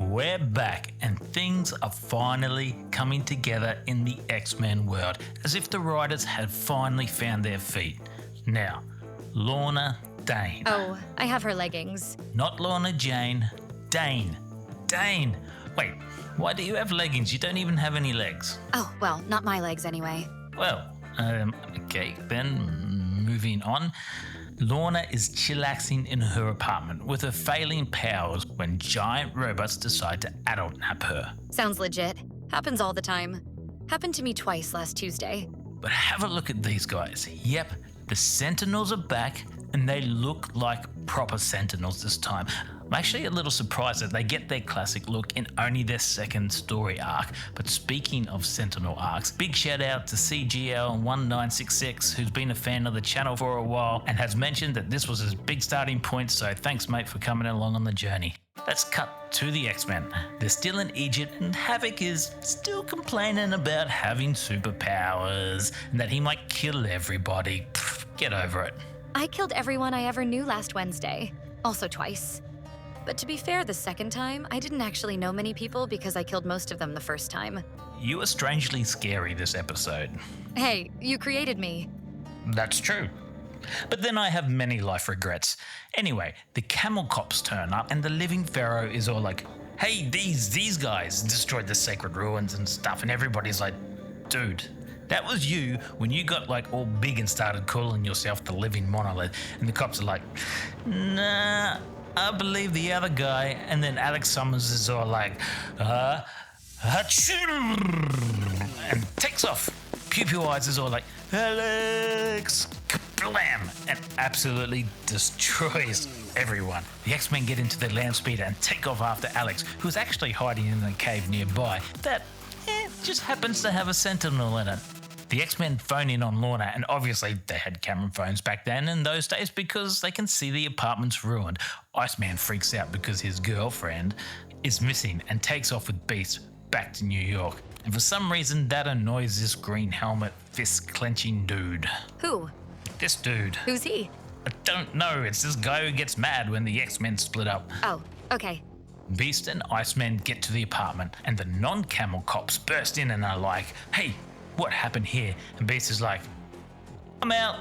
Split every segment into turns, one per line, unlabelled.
We're back and things are finally coming together in the X-Men world, as if the writers had finally found their feet. Now, Lorna Dane.
Oh, I have her leggings.
Not Lorna Jane, Dane. Dane! Wait, why do you have leggings? You don't even have any legs.
Oh, well, not my legs anyway.
Well, okay, then moving on. Lorna is chillaxing in her apartment with her failing powers when giant robots decide to adult nap her.
Sounds legit. Happens all the time. Happened to me twice last Tuesday.
But have a look at these guys. Yep, the Sentinels are back and they look like proper Sentinels this time. I'm actually a little surprised that they get their classic look in only their second story arc. But speaking of Sentinel arcs, big shout out to CGL1966, who's been a fan of the channel for a while and has mentioned that this was his big starting point, so thanks mate for coming along on the journey. Let's cut to the X-Men. They're still in Egypt and Havoc is still complaining about having superpowers and that he might kill everybody. Pfft, get over it.
I killed everyone I ever knew last Wednesday. Also twice. But to be fair, the second time, I didn't actually know many people because I killed most of them the first time.
You were strangely scary this episode.
Hey, you created me.
That's true. But then I have many life regrets. Anyway, the camel cops turn up and the living pharaoh is all like, hey, these guys destroyed the sacred ruins and stuff, and everybody's like, dude, that was you when you got like all big and started calling yourself the living monolith. And the cops are like, nah, I believe the other guy. And then Alex Summers is all like, achoo, and takes off. Pew Pew Eyes is all like, Alex, kablam, and absolutely destroys everyone. The X-Men get into their land speeder and take off after Alex, who's actually hiding in a cave nearby that just happens to have a Sentinel in it. The X-Men phone in on Lorna, and obviously they had camera phones back then in those days because they can see the apartment's ruined. Iceman freaks out because his girlfriend is missing and takes off with Beast back to New York. And for some reason that annoys this green helmet, fist-clenching dude.
Who?
This dude.
Who's he?
I don't know, it's this guy who gets mad when the X-Men split up.
Oh, okay.
Beast and Iceman get to the apartment and the non-camel cops burst in and are like, hey, what happened here? And Beast is like, I'm out,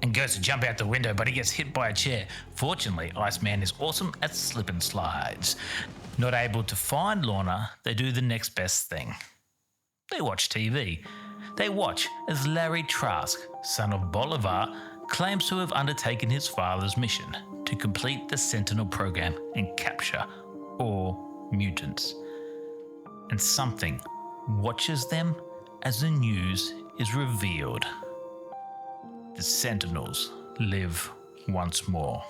and goes to jump out the window, but he gets hit by a chair. Fortunately, Iceman is awesome at slip and slides. Not able to find Lorna, they do the next best thing. They watch TV. They watch as Larry Trask, son of Bolivar, claims to have undertaken his father's mission to complete the Sentinel program and capture all mutants. And something watches them as the news is revealed. The Sentinels live once more.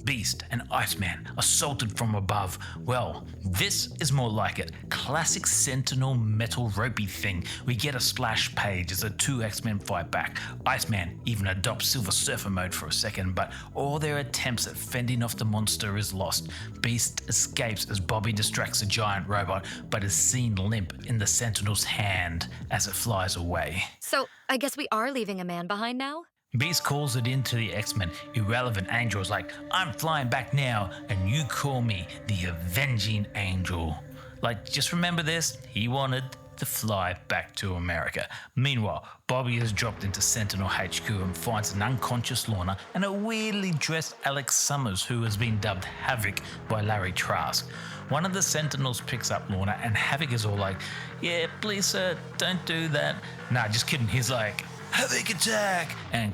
Beast and Iceman assaulted from above. Well, this is more like it. Classic Sentinel metal ropey thing. We get a splash page as the two X-Men fight back. Iceman even adopts Silver Surfer mode for a second, but all their attempts at fending off the monster is lost. Beast escapes as Bobby distracts a giant robot, but is seen limp in the Sentinel's hand as it flies away.
So, I guess we are leaving a man behind now?
Beast calls it into the X-Men. Irrelevant Angel is like, I'm flying back now, and you call me the Avenging Angel. Like, just remember this, he wanted to fly back to America. Meanwhile, Bobby is dropped into Sentinel HQ and finds an unconscious Lorna and a weirdly dressed Alex Summers, who has been dubbed Havoc by Larry Trask. One of the Sentinels picks up Lorna and Havoc is all like, yeah, please sir, don't do that. Nah, just kidding, he's like, Havoc attack! And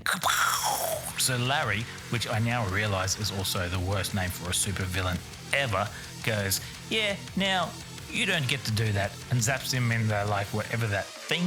so Larry, which I now realise is also the worst name for a supervillain ever, goes, yeah, now you don't get to do that, and zaps him in the, like, whatever that thing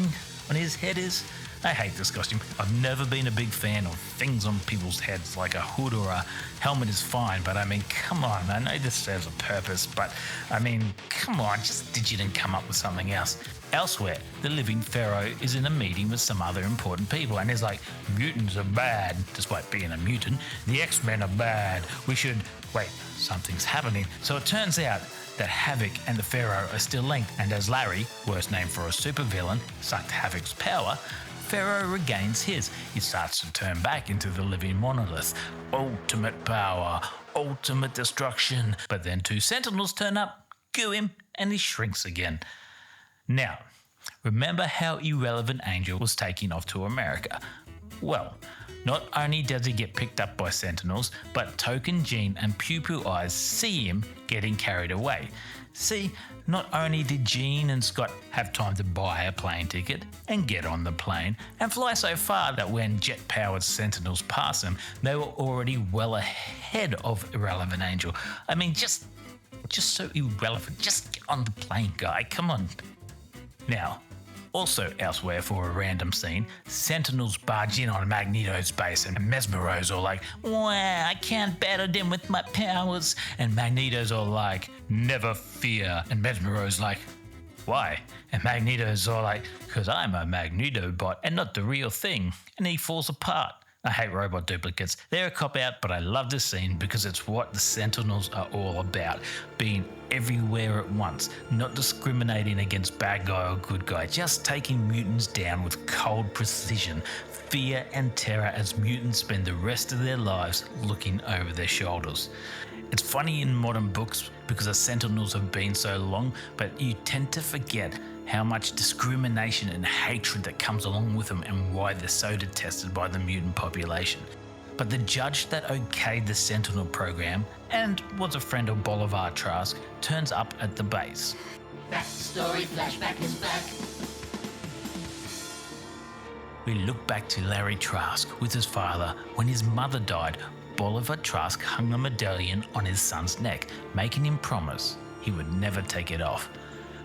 on his head is. I hate this costume. I've never been a big fan of things on people's heads, like a hood or a helmet is fine, but I mean, come on, I know this serves a purpose, but I mean, come on, just digit and come up with something else. Elsewhere, the living pharaoh is in a meeting with some other important people and is like, mutants are bad, despite being a mutant. The X-Men are bad. We should... Wait, something's happening. So it turns out that Havoc and the Pharaoh are still linked, and as Larry, worst name for a supervillain, sucked Havoc's power, Pharaoh regains his. He starts to turn back into the living monolith. Ultimate power, ultimate destruction. But then 2 Sentinels turn up, goo him, and he shrinks again. Now, remember how Irrelevant Angel was taking off to America? Well, not only does he get picked up by Sentinels, but Token Jean and Pew Pew Eyes see him getting carried away. See, not only did Jean and Scott have time to buy a plane ticket and get on the plane and fly so far that when jet-powered Sentinels pass them, they were already well ahead of Irrelevant Angel. I mean, just so irrelevant. Just get on the plane, guy. Come on. Now, also elsewhere for a random scene, Sentinels barge in on Magneto's base and Mesmero's all like, wow, I can't battle them with my powers. And Magneto's all like, never fear. And Mesmero's like, why? And Magneto's all like, because I'm a Magneto bot and not the real thing. And he falls apart. I hate robot duplicates. They're a cop-out, but I love this scene because it's what the Sentinels are all about. Being everywhere at once, not discriminating against bad guy or good guy, just taking mutants down with cold precision, fear and terror as mutants spend the rest of their lives looking over their shoulders. It's funny in modern books because the Sentinels have been so long, but you tend to forget how much discrimination and hatred that comes along with them and why they're so detested by the mutant population. But the judge that okayed the Sentinel program and was a friend of Bolivar Trask turns up at the base.
Backstory flashback is back.
We look back to Larry Trask with his father. When his mother died, Bolivar Trask hung a medallion on his son's neck, making him promise he would never take it off.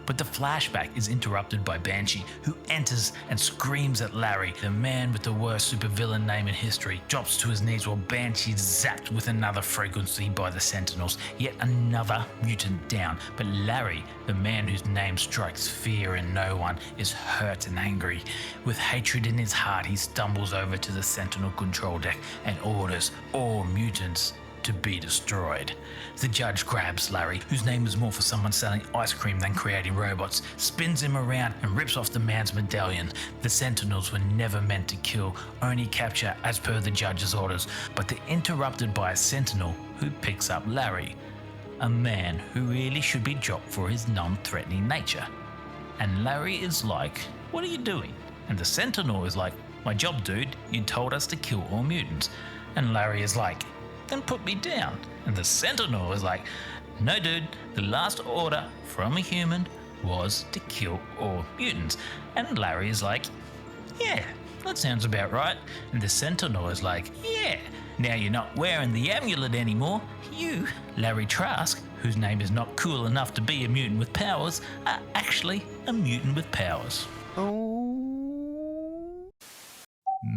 But the flashback is interrupted by Banshee, who enters and screams at Larry. The man with the worst supervillain name in history drops to his knees while Banshee is zapped with another frequency by the Sentinels. Yet another mutant down. But Larry, the man whose name strikes fear in no one, is hurt and angry. With hatred in his heart, he stumbles over to the Sentinel control deck and orders all mutants to be destroyed. The judge grabs Larry, whose name is more for someone selling ice cream than creating robots, spins him around and rips off the man's medallion. The Sentinels were never meant to kill, only capture as per the judge's orders, but they're interrupted by a Sentinel who picks up Larry, a man who really should be dropped for his non-threatening nature. And Larry is like, what are you doing? And the Sentinel is like, my job, dude, you told us to kill all mutants. And Larry is like, then put me down. And the Sentinel is like, no dude, the last order from a human was to kill all mutants. And Larry is like, yeah, that sounds about right. And the Sentinel is like, yeah, now you're not wearing the amulet anymore. You, Larry Trask, whose name is not cool enough to be a mutant with powers, are actually a mutant with powers.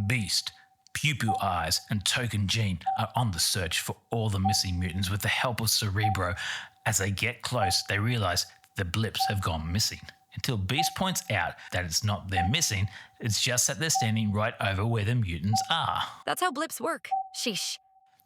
Beast, Pew Pew Eyes and Token Jean are on the search for all the missing mutants with the help of Cerebro. As they get close, they realize the blips have gone missing. Until Beast points out that it's not they're missing, it's just that they're standing right over where the mutants are.
That's how blips work. Sheesh.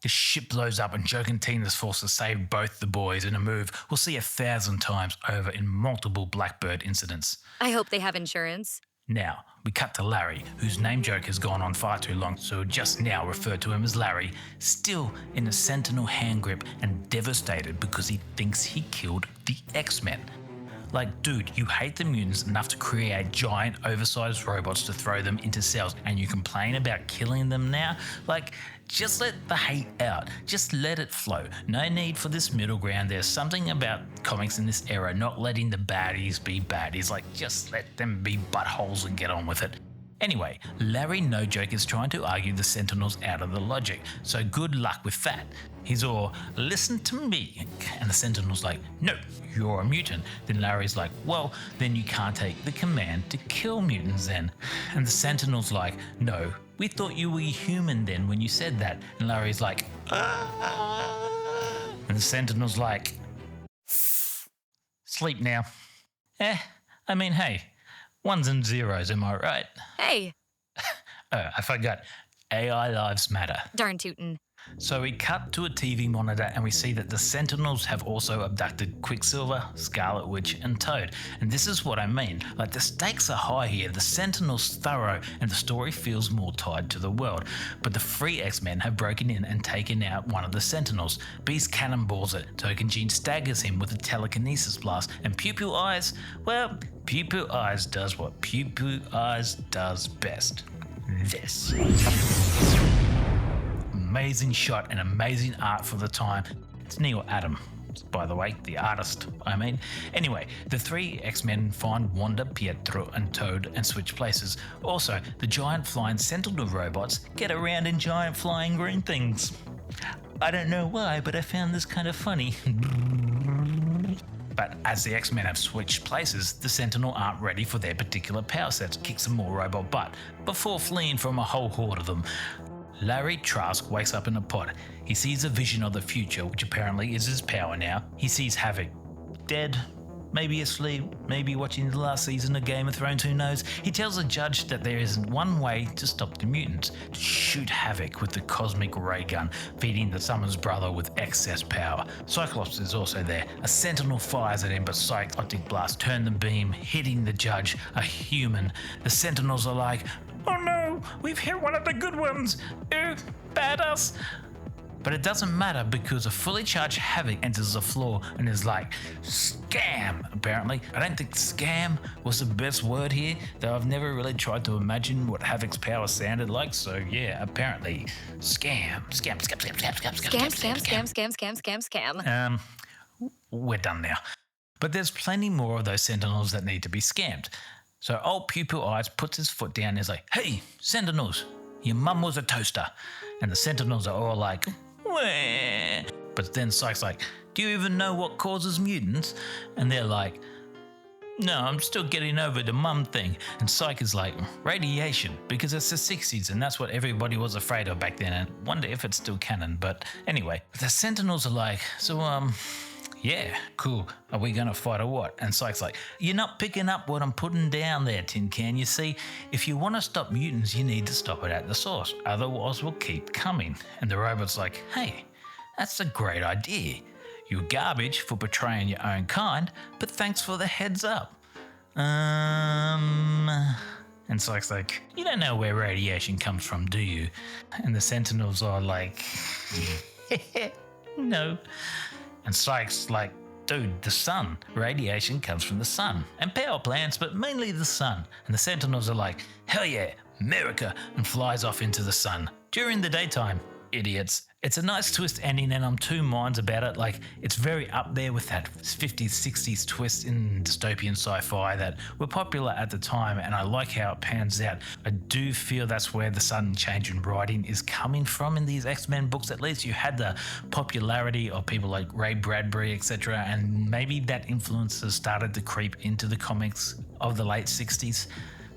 The ship blows up and Joke and Tina's forced to save both the boys in a move we'll see 1,000 times over in multiple Blackbird incidents.
I hope they have insurance.
Now, we cut to Larry, whose name joke has gone on far too long, so just now refer to him as Larry, still in a Sentinel hand grip and devastated because he thinks he killed the X-Men. Like, dude, you hate the mutants enough to create giant, oversized robots to throw them into cells, and you complain about killing them now? Like, just let the hate out. Just let it flow. No need for this middle ground. There's something about comics in this era not letting the baddies be baddies. Like, just let them be buttholes and get on with it. Anyway, Larry No Joke is trying to argue the Sentinels out of the logic, so good luck with that. He's all, listen to me. And the Sentinel's like, no, you're a mutant. Then Larry's like, well, then you can't take the command to kill mutants then. And the Sentinel's like, no, we thought you were human then when you said that. And Larry's like, ah. And the Sentinel's like, sleep now. I mean, hey, ones and zeros, am I right?
Hey.
I forgot. AI lives matter.
Darn tootin'.
So we cut to a TV monitor and we see that the Sentinels have also abducted Quicksilver, Scarlet Witch and Toad. And this is what I mean, like the stakes are high here, the Sentinels thorough and the story feels more tied to the world. But the free X-Men have broken in and taken out one of the Sentinels. Beast cannonballs it, Token Gene staggers him with a telekinesis blast, and Pew Pew Eyes, well, Pew Pew Eyes does what Pew Pew Eyes does best. This. Amazing shot and amazing art for the time. It's Neil Adam, by the way, the artist, I mean. Anyway, the three X-Men find Wanda, Pietro and Toad and switch places. Also, the giant flying Sentinel robots get around in giant flying green things. I don't know why, but I found this kind of funny. But as the X-Men have switched places, the Sentinel aren't ready for their particular power sets, kick some more robot butt, before fleeing from a whole horde of them. Larry Trask wakes up in a pod. He sees a vision of the future, which apparently is his power now. He sees Havoc. Dead, maybe asleep, maybe watching the last season of Game of Thrones, who knows. He tells the judge that there is one way to stop the mutants, to shoot Havoc with the cosmic ray gun, feeding the Summons brother with excess power. Cyclops is also there. A Sentinel fires at him, but Psych's optic blast turn the beam, hitting the judge, a human. The Sentinels are like, "Oh no, we've hit one of the good ones. Ooh, badass." But it doesn't matter because a fully charged Havoc enters the floor and is like, scam, apparently. I don't think scam was the best word here, though I've never really tried to imagine what Havoc's power sounded like, so yeah, apparently, scam. We're done now. But there's plenty more of those Sentinels that need to be scammed. So old Pew Pew Eyes puts his foot down and is like, "Hey, Sentinels, your mum was a toaster." And the Sentinels are all like, "Wah." But then Psych's like, "Do you even know what causes mutants?" And they're like, "No, I'm still getting over the mum thing." And Psych is like, "Radiation, because it's the 60s and that's what everybody was afraid of back then, and wonder if it's still canon." But anyway, the Sentinels are like, "Yeah, cool. Are we gonna fight or what?" And Psych's like, "You're not picking up what I'm putting down there, Tin Can. You see, if you want to stop mutants, you need to stop it at the source. Otherwise, we'll keep coming." And the robot's like, "Hey, that's a great idea. You're garbage for betraying your own kind, but thanks for the heads up." And Psych's like, "You don't know where radiation comes from, do you?" And the Sentinels are like, "No." And Psych's like, "Dude, the sun. Radiation comes from the sun. And power plants, but mainly the sun." And the Sentinels are like, "Hell yeah, America," and flies off into the sun. During the daytime, idiots. It's a nice twist ending and I'm two minds about it. Like, it's very up there with that 50s, 60s twist in dystopian sci-fi that were popular at the time, and I like how it pans out. I do feel that's where the sudden change in writing is coming from in these X-Men books. At least you had the popularity of people like Ray Bradbury, etc., and maybe that influence has started to creep into the comics of the late 60s.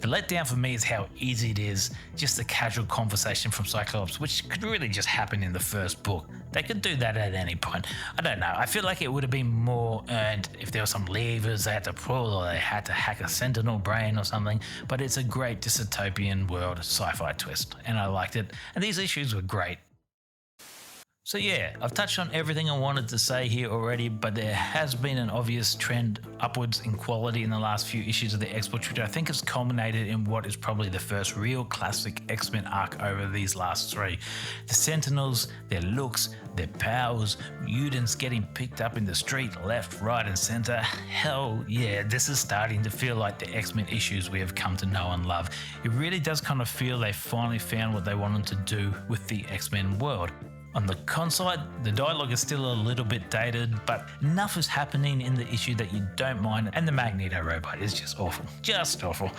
The letdown for me is how easy it is, just a casual conversation from Cyclops, which could really just happen in the first book. They could do that at any point. I don't know, I feel like it would have been more earned if there were some levers they had to pull or they had to hack a Sentinel brain or something, but it's a great dystopian world sci-fi twist, and I liked it, and these issues were great. So yeah, I've touched on everything I wanted to say here already, but there has been an obvious trend upwards in quality in the last few issues of the X-Books, which I think has culminated in what is probably the first real classic X-Men arc over these last three. The Sentinels, their looks, their powers, mutants getting picked up in the street, left, right and centre. Hell yeah, this is starting to feel like the X-Men issues we have come to know and love. It really does kind of feel they finally found what they wanted to do with the X-Men world. On the con side, the dialogue is still a little bit dated, but enough is happening in the issue that you don't mind, and the Magneto robot is just awful. Just awful.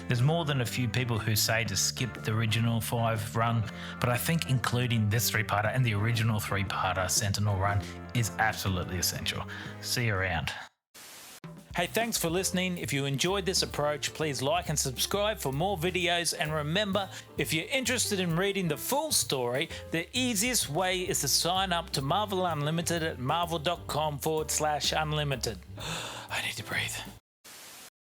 There's more than a few people who say to skip the original 5 run, but I think including this 3-parter and the original 3-parter Sentinel run is absolutely essential. See you around. Hey, thanks for listening. If you enjoyed this approach, please like and subscribe for more videos. And remember, if you're interested in reading the full story, the easiest way is to sign up to Marvel Unlimited at marvel.com/unlimited. I need to breathe.